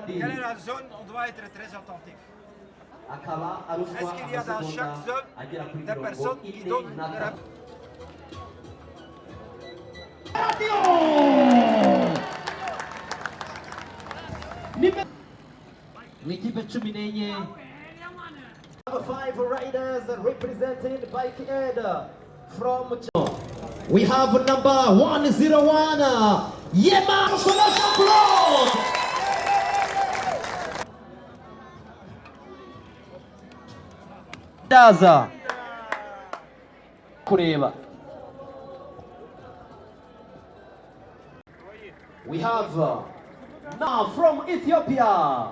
Quelle est la zone? On doit être très attentif. Est-ce qu'il y a dans chaque zone des personnes qui donnent leur... L'ikipe cumi n'enye. Five riders represented by Ed from. We have number 101, Yema. Daza kureba. We have now from Ethiopia.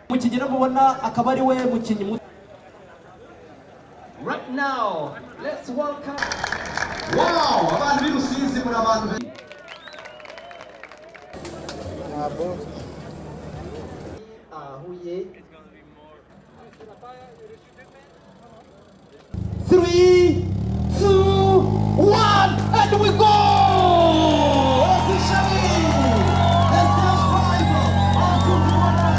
Mukigira mubona akaba ari we mukinnyi. Right now, let's welcome. Wow, abantu b'Irusizi muri abantu. Huye. 3, 2, 1, and we go! Officially, the first driver of Kutuana.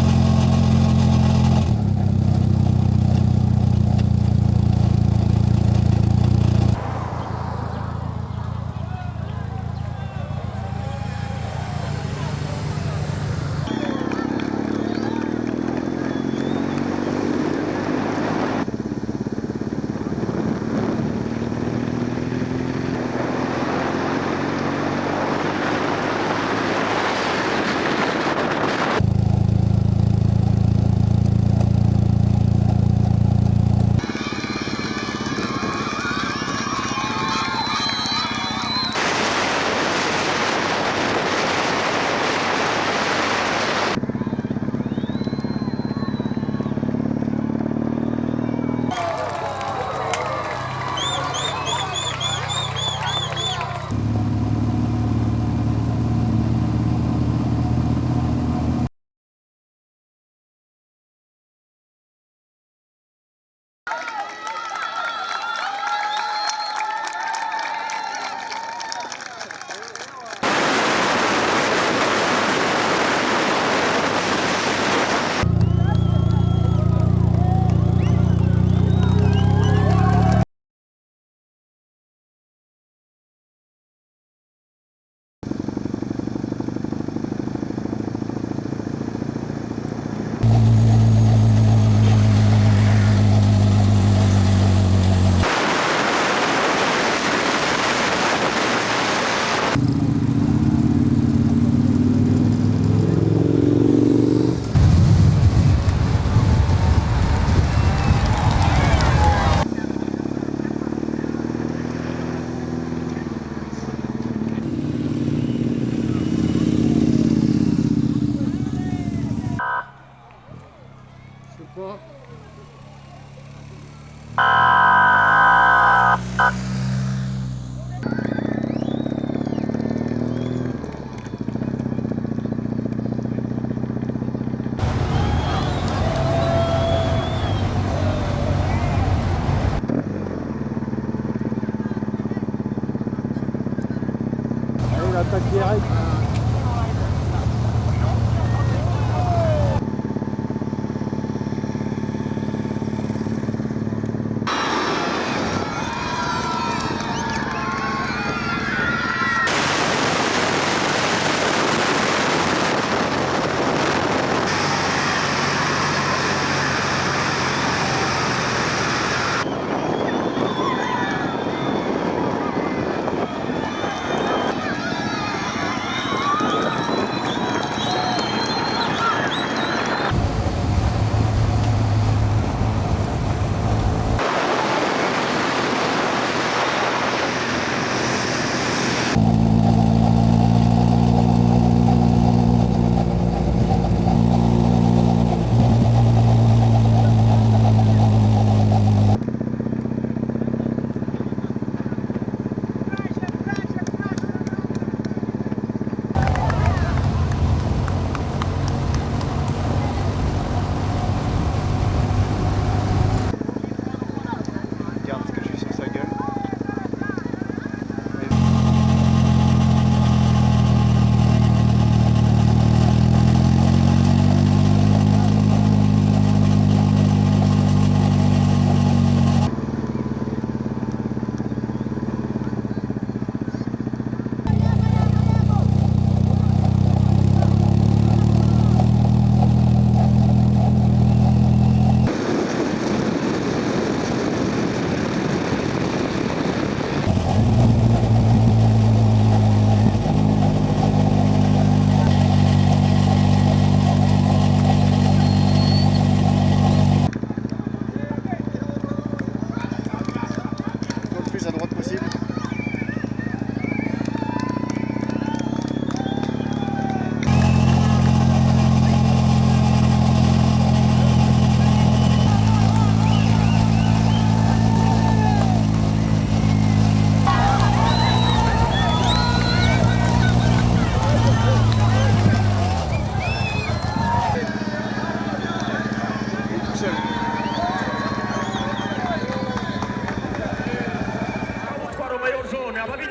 Attaque directe.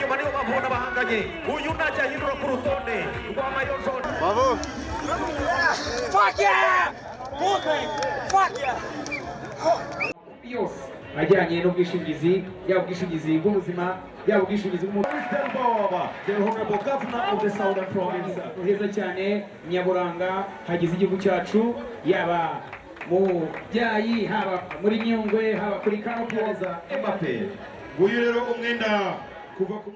inyuma nibo babona bahanganye uyu najya hindura ku rutonde rwa Mayo John. Bravo. Fuck yeah! Fuck yeah! yose ajyanye n'ubwishingizi yaba ubwishingizi bw'ubuzima yaba ubwishingizi The Honorable Governor of the Southern Province. heza cyane nyaburanga hagize igihugu cyacu yaba mu byayi haba muri Nyungwe haba kuri Kanopi Mbappe nguyu rero umwenda kuva ku